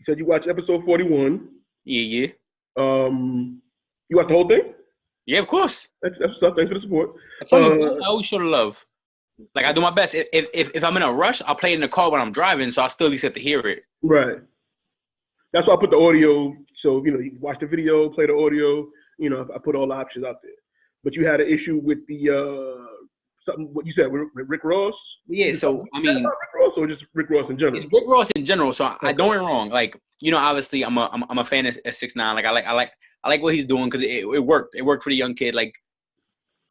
You said you watched episode 41. Yeah. You watched the whole thing? Yeah, of course. That's stuff. Thanks for the support. I told you, I always show the love. Like, I do my best. If I'm in a rush, I'll play it in the car when I'm driving, so I'll still at least have to hear it. Right. That's why I put the audio. So, you can watch the video, play the audio. I put all the options out there. But you had an issue with the what you said with Rick Ross? Yeah, so, I mean... Rick Ross or just Rick Ross in general? It's Rick Ross in general, so I don't get me wrong. Like, obviously, I'm a fan of 6ix9ine. Like, I like what he's doing because it worked. It worked for the young kid. Like,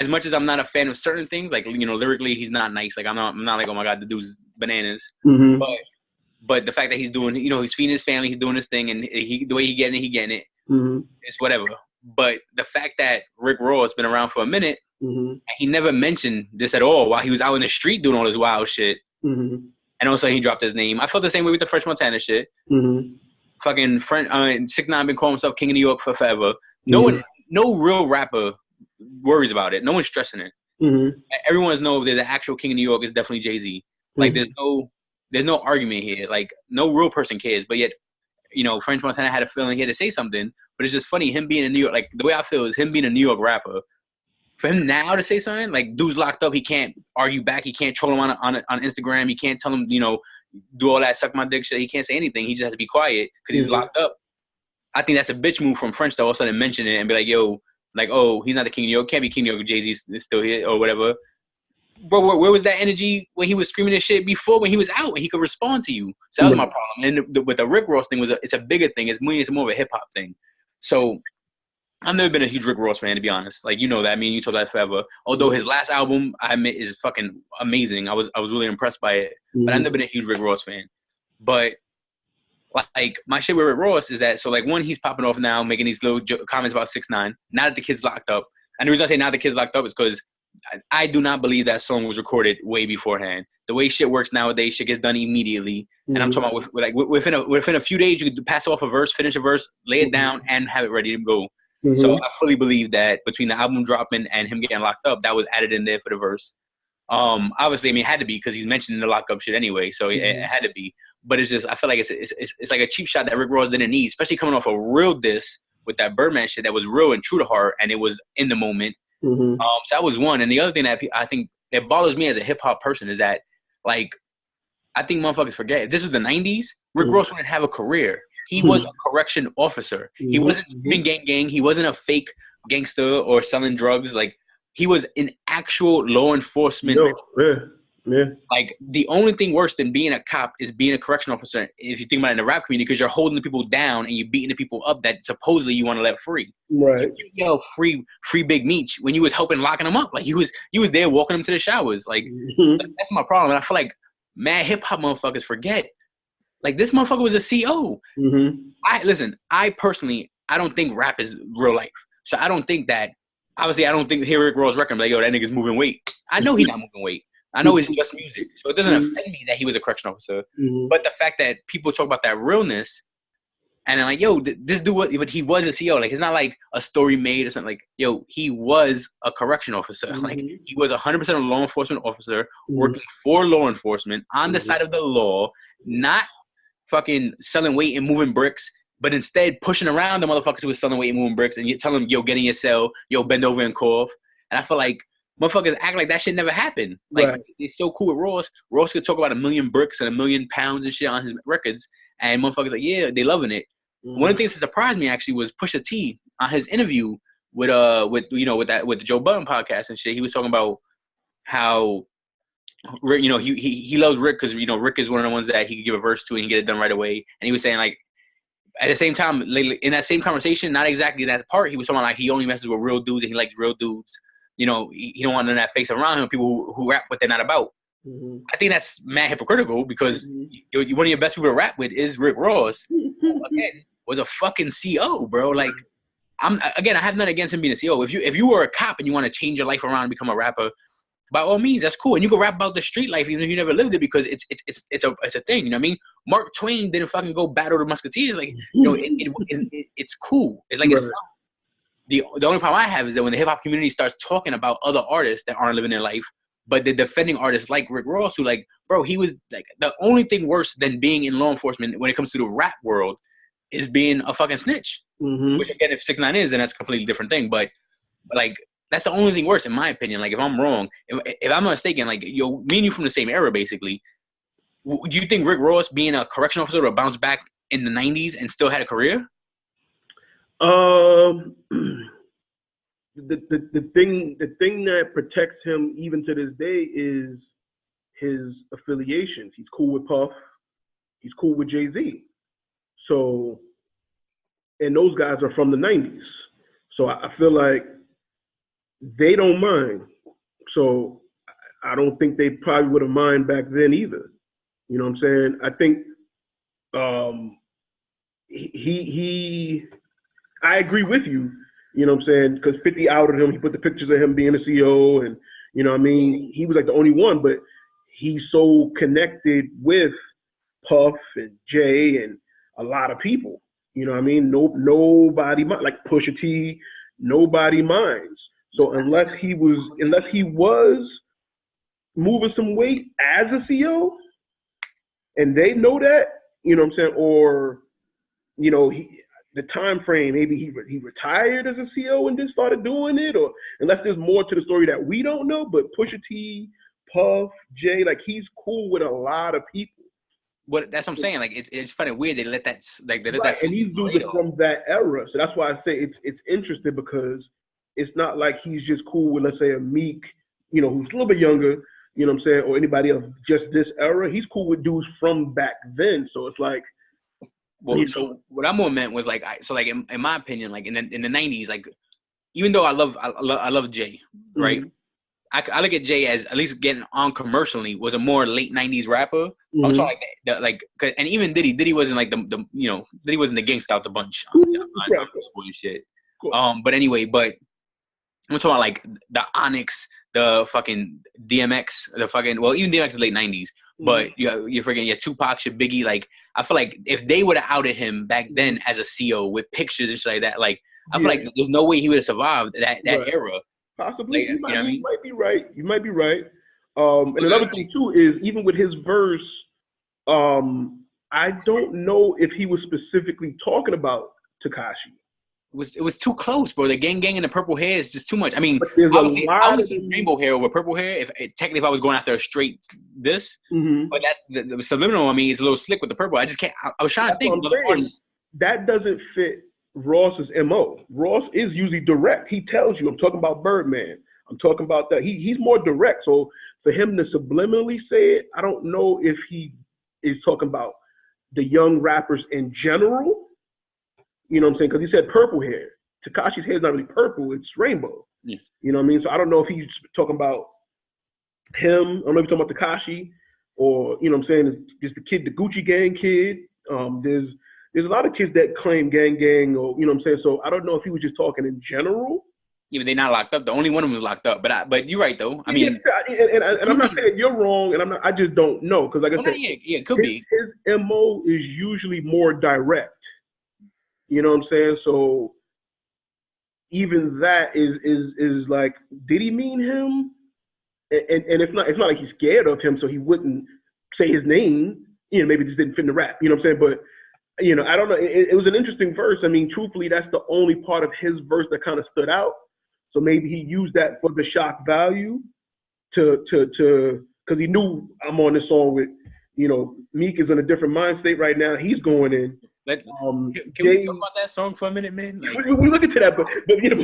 as much as I'm not a fan of certain things, like, lyrically, he's not nice. Like, I'm not like, oh my God, the dude's bananas. Mm-hmm. But the fact that he's doing, he's feeding his family, he's doing his thing, and the way he getting it, mm-hmm. it's whatever. But the fact that Rick Ross been around for a minute, mm-hmm. and he never mentioned this at all while he was out in the street doing all this wild shit. Mm-hmm. And also he dropped his name. I felt the same way with the French Montana shit. Mm-hmm. Fucking 6ix9ine been calling himself King of New York for forever. No real rapper worries about it. No one's stressing it. Mm-hmm. Everyone knows there's an actual King of New York. It's definitely Jay-Z. Like, there's no argument here. Like, no real person cares. But yet, French Montana had a feeling he had to say something. But it's just funny, him being a New York, like, the way I feel is him being a New York rapper. For him now to say something, like, dude's locked up, he can't argue back, he can't troll him on Instagram, he can't tell him, do all that suck my dick shit, he can't say anything, he just has to be quiet because he's locked up. I think that's a bitch move from French to all of a sudden mention it and be like, yo, like, oh, he's not the King of New York, can't be King of New York, Jay-Z's still here, or whatever. Bro, where was that energy when he was screaming this shit before, when he was out, when he could respond to you? So that was my problem. And with the Rick Ross thing, it's a bigger thing, it's more of a hip-hop thing. So I've never been a huge Rick Ross fan, to be honest. Like, that. I mean, you told that forever. Although his last album, I admit, is fucking amazing. I was really impressed by it. Mm-hmm. But I've never been a huge Rick Ross fan. But, like, my shit with Rick Ross is that, so, like, one, he's popping off now, making these little comments about 6ix9ine. Now that the kid's locked up. And the reason I say now the kid's locked up is because I do not believe that song was recorded way beforehand. The way shit works nowadays, shit gets done immediately. Mm-hmm. And I'm talking about within a few days, you could pass off a verse, finish a verse, lay it down, and have it ready to go. Mm-hmm. So I fully believe that between the album dropping and him getting locked up, that was added in there for the verse. Obviously, I mean, it had to be because he's mentioning the lockup shit anyway, so it had to be. But it's just, I feel like it's like a cheap shot that Rick Ross didn't need, especially coming off a real diss with that Birdman shit that was real and true to heart, and it was in the moment. Mm-hmm. So that was one. And the other thing that I think it bothers me as a hip hop person is that, like, I think motherfuckers forget, if this was the 90s, Rick Ross wouldn't have a career. He was a correction officer. He wasn't screaming gang. He wasn't a fake gangster or selling drugs. Like, he was an actual law enforcement. Yeah. Like, the only thing worse than being a cop is being a correction officer, if you think about it in the rap community, because you're holding the people down and you're beating the people up that supposedly you want to let free. Right. You yell free Big Meech when you was helping locking them up. Like, you was there walking them to the showers. Like, that's my problem. And I feel like mad hip hop motherfuckers forget. Like, this motherfucker was a CO. Mm-hmm. I personally, I don't think rap is real life. So I don't think that, obviously, I don't think hear Rick Ross record, like, yo, that nigga's moving weight. I know he's not moving weight. I know it's just music. So it doesn't offend me that he was a correction officer. Mm-hmm. But the fact that people talk about that realness, and I'm like, yo, this dude, but he was a CO. Like, it's not like a story made or something. Like, yo, he was a correction officer. Mm-hmm. Like, he was 100% a law enforcement officer working for law enforcement on the side of the law, not fucking selling weight and moving bricks, but instead pushing around the motherfuckers who was selling weight and moving bricks, and you tell them, yo, get in your cell, yo, bend over and cough. And I feel like motherfuckers act like that shit never happened. Like, it's so cool with Ross. Ross could talk about 1 million bricks and 1 million pounds and shit on his records, and motherfuckers like, yeah, they loving it. Mm-hmm. One of the things that surprised me actually was Pusha T on his interview with the Joe Budden podcast and shit. He was talking about how, he loves Rick because, Rick is one of the ones that he could give a verse to and he get it done right away. And he was saying, like, at the same time, in that same conversation, not exactly that part, he was talking about, like, he only messes with real dudes and he likes real dudes. He don't want none of that face around him, people who rap what they're not about. Mm-hmm. I think that's mad hypocritical because one of your best people to rap with is Rick Ross, who, again, was a fucking CO, bro. Like, I have nothing against him being a CO. If you were a cop and you want to change your life around and become a rapper, by all means, that's cool. And you can rap about the street life even if you never lived it because it's a thing. You know what I mean? Mark Twain didn't fucking go battle the Musketeers. Like, it's cool. It's like, it's fun. The only problem I have is that when the hip hop community starts talking about other artists that aren't living their life, But the defending artists like Rick Ross, who like, bro, he was like the only thing worse than being in law enforcement when it comes to the rap world is being a fucking snitch. Mm-hmm. Which again, if 6ix9ine is, then that's a completely different thing. But like, that's the only thing worse in my opinion. Like, if I'm wrong, if I'm not mistaken, like, yo, me and you from the same era, basically. Do you think Rick Ross, being a correction officer, would bounce back in the 90s and still had a career? The thing that protects him even to this day is his affiliations. He's cool with Puff. He's cool with Jay-Z. So, and those guys are from the 90s. So I feel like they don't mind. So I don't think they probably would have mind back then either. You know what I'm saying? I think I agree with you. You know what I'm saying? Because 50 outed him. He put the pictures of him being a CEO, and you know what I mean? He was like the only one, but he's so connected with Puff and Jay and a lot of people. You know what I mean? Nobody like Pusha T, nobody minds. So unless he was moving some weight as a CEO, and they know that, you know what I'm saying, or you know, the time frame, maybe he retired as a CEO and then started doing it, or unless there's more to the story that we don't know. But Pusha T, Puff, Jay, like he's cool with a lot of people. But that's what I'm saying. Like it's kind of weird they let that that. And he's losing from that era, so that's why I say it's interesting because it's not like he's just cool with, let's say, a Meek, you know, who's a little bit younger, you know what I'm saying, or anybody else just this era. He's cool with dudes from back then, so it's like. Well, so what I more meant was like, in my opinion, like in the 90s, like even though I love Jay, right? Mm-hmm. I look at Jay as at least getting on commercially was a more late 90s rapper. Mm-hmm. I'm talking like and even Diddy wasn't like the you know, Diddy wasn't the gangsta out the bunch. Shit. Cool. But anyway, I'm talking about like the Onyx, the fucking DMX, even DMX is late 90s. But you're freaking Tupac, your Biggie. Like, I feel like if they would have outed him back then as a CEO with pictures and shit like that, like I feel like there's no way he would have survived that era. Possibly, like, you might be right. You might be right. And another thing too is even with his verse, I don't know if he was specifically talking about Tekashi. It was too close, bro. The gang and the purple hair is just too much. I mean, obviously, I would see rainbow hair over purple hair. Technically, if I was going after a straight this, but that's the subliminal. I mean, it's a little slick with the purple. I just can't. I was trying to think. That doesn't fit Ross's MO. Ross is usually direct. He tells you, I'm talking about Birdman. I'm talking about that. He's more direct. So for him to subliminally say it, I don't know if he is talking about the young rappers in general. You know what I'm saying? Because he said purple hair. Tekashi's hair is not really purple, it's rainbow. Yeah. You know what I mean? So I don't know if he's talking about him. I don't know if he's talking about Tekashi, or, you know what I'm saying, it's just the kid, the Gucci Gang kid. There's a lot of kids that claim gang, or, you know what I'm saying? So I don't know if he was just talking in general. Yeah, but they're not locked up. The only one of them was locked up. But you're right, though. I mean, and I'm not saying you're wrong, and I just don't know, because like I said, it could be. His MO is usually more direct. You know what I'm saying? So even that is like, did he mean him? And it's not like he's scared of him, so he wouldn't say his name. You know, maybe it just didn't fit in the rap. You know what I'm saying? But you know, I don't know. It was an interesting verse. I mean, truthfully, that's the only part of his verse that kind of stood out. So maybe he used that for the shock value to because he knew I'm on this song with, you know, Meek is in a different mind state right now. He's going in. Can we talk about that song for a minute, man? Like, we look into that, but you know,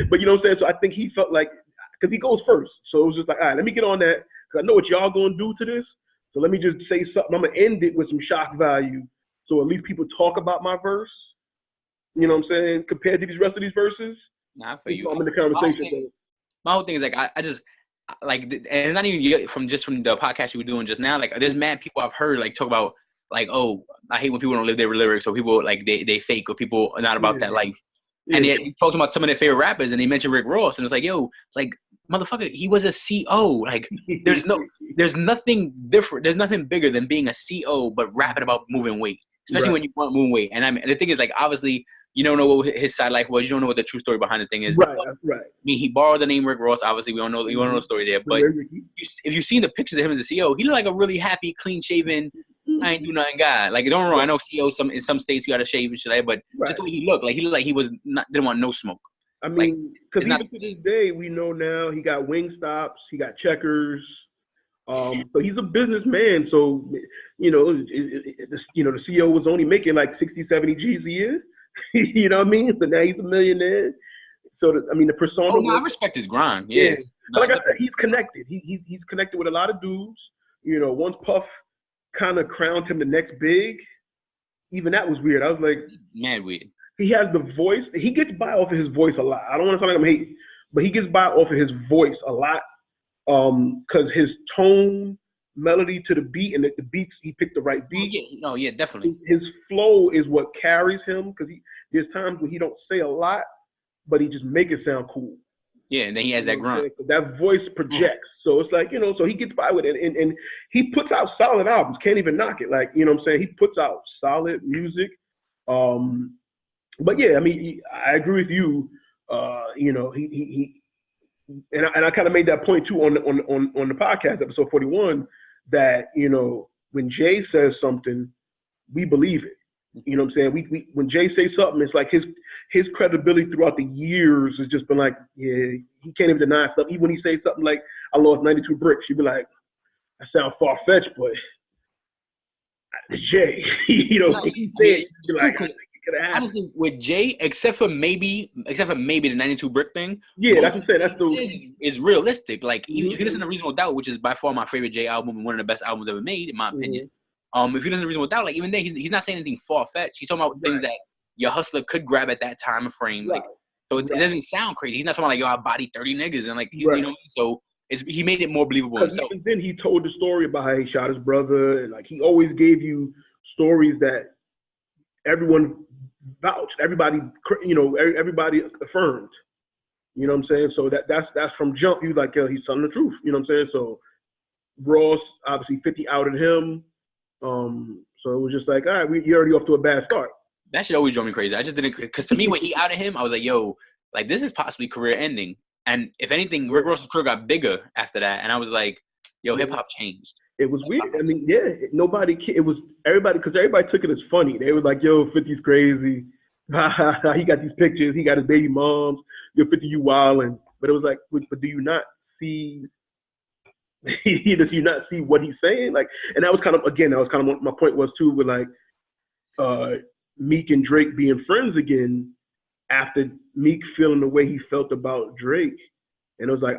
but you know what I'm saying. So I think he felt like, because he goes first, so it was just like, all right, let me get on that, because I know what y'all gonna do to this. So let me just say something. I'm gonna end it with some shock value, so at least people talk about my verse. You know what I'm saying? Compared to these rest of these verses. Nah, for you. I'm in the conversation. My whole thing is like, I just like, and it's not even from the podcast you were doing just now. Like, there's mad people I've heard like talk about. Like, oh, I hate when people don't live their lyrics, or people like they fake, or people are not about that life. Yeah. And they talked about some of their favorite rappers, and they mentioned Rick Ross, and it's like, yo, like, motherfucker, he was a CO. Like, there's nothing different. There's nothing bigger than being a CO, but rapping about moving weight, especially when you want moving weight. And I mean, the thing is, like, obviously, you don't know what his side life was. You don't know what the true story behind the thing is. Right, right. I mean, he borrowed the name Rick Ross. Obviously, we don't know the story there. But if you've seen the pictures of him as a CEO, he looked like a really happy, clean-shaven, I ain't do nothing guy. Like, don't get me wrong, I know CEOs in some states you got to shave and shit like that, but just the way he looked like he was didn't want no smoke. I mean, because even to this day, we know now he got Wingstops, he got Checkers. So he's a businessman. So, the CEO was only making like 60, 70 G's a year. You know what I mean? So now he's a millionaire. So, the persona. Oh, no, I respect his grind. Yeah. But like I said, he's connected. He's connected with a lot of dudes. Once Puff kind of crowned him the next big, even that was weird. I was like, mad weird. He has the voice. He gets by off of his voice a lot. I don't want to sound like I'm hating, but he gets by off of his voice a lot. Because his tone, melody to the beat, and the beats, he picked the right beat. Oh, yeah, definitely. His flow is what carries him, because there's times when he don't say a lot, but he just make it sound cool. Yeah, and then he has that grunt. That voice projects. So it's like, so he gets by with it. And he puts out solid albums. Can't even knock it. Like, you know what I'm saying? He puts out solid music. But yeah, I agree with you. And I kind of made that point too on the podcast, episode 41, that, when Jay says something, we believe it. You know what I'm saying? We when Jay says something, it's like his credibility throughout the years has just been like, yeah, he can't even deny stuff. Even when he says something like, I lost 92 bricks, you'd be like, that sounds far-fetched, but it's Jay. He said, you're like, honestly, with Jay, except for maybe the 92 brick thing. Yeah, that's what I'm saying. That's is realistic. Like, even if you listen to Reasonable Doubt, which is by far my favorite Jay album and one of the best albums ever made, in my opinion. If you listen to Reasonable Doubt, like, even then, he's not saying anything far-fetched. He's talking about things that your hustler could grab at that time frame. Like, so it doesn't sound crazy. He's not talking like, yo, I bodied 30 niggas and like, so he made it more believable himself. Even then, he told the story about how he shot his brother, and like he always gave you stories that everyone vouched, everybody affirmed. You know what I'm saying? So that's from jump. He was like, yo, he's telling the truth. You know what I'm saying? So Ross, obviously 50 outed him. So it was just like, all right, you're already off to a bad start. That shit always drove me crazy. I just didn't, because to me, when he outed him, I was like, yo, like, this is possibly career ending. And if anything, Rick Ross's career got bigger after that. And I was like, yo, hip hop changed. It was weird. Everybody, because everybody took it as funny. They was like, yo, 50's crazy. He got these pictures. He got his baby moms. Yo, 50, you wildin'. But it was like, but do you not see, does you not see what he's saying? Like, and that was kind of what my point was too, with like, Meek and Drake being friends again after Meek feeling the way he felt about Drake. And it was like,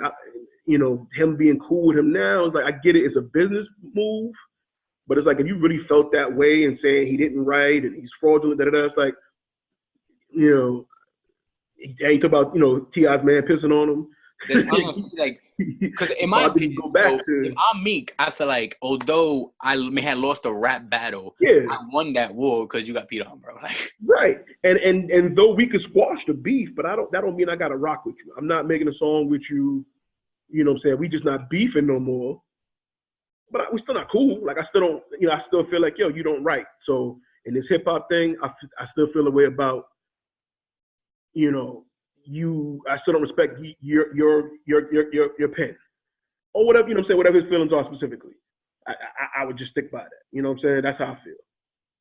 him being cool with him now, it's like, I get it, it's a business move, but it's like, if you really felt that way and saying he didn't write and he's fraudulent, it's like, he talk about, T.I.'s man pissing on him. Like, because in my opinion, if I'm Meek, I feel like although I may have lost a rap battle, I won that war because you got Pete on, bro. Like, right, and though we could squash the beef, but that don't mean I gotta rock with you. I'm not making a song with you. You know what I'm saying? We just not beefing no more. But we're still not cool. Like, I still don't. I still feel like, yo, you don't write. So in this hip hop thing, I still feel a way about. I still don't respect your pen or whatever, you know what I'm saying, whatever his feelings are specifically. I would just stick by that. You know what I'm saying? That's how I feel.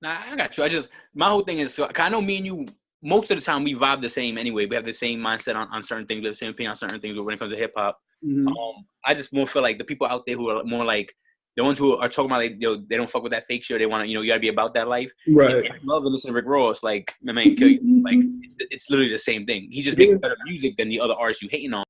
Nah, I got you. My whole thing is, I know me and you, most of the time we vibe the same anyway. We have the same mindset on certain things. We have the same opinion on certain things when it comes to hip hop. Mm-hmm. I just more feel like the people out there who are more like, the ones who are talking about, like, they don't fuck with that fake shit. They want to, you got to be about that life. Right. I love to listen to Rick Ross. Like, my man, kill you. Like, it's literally the same thing. He just makes better music than the other artists you hating on.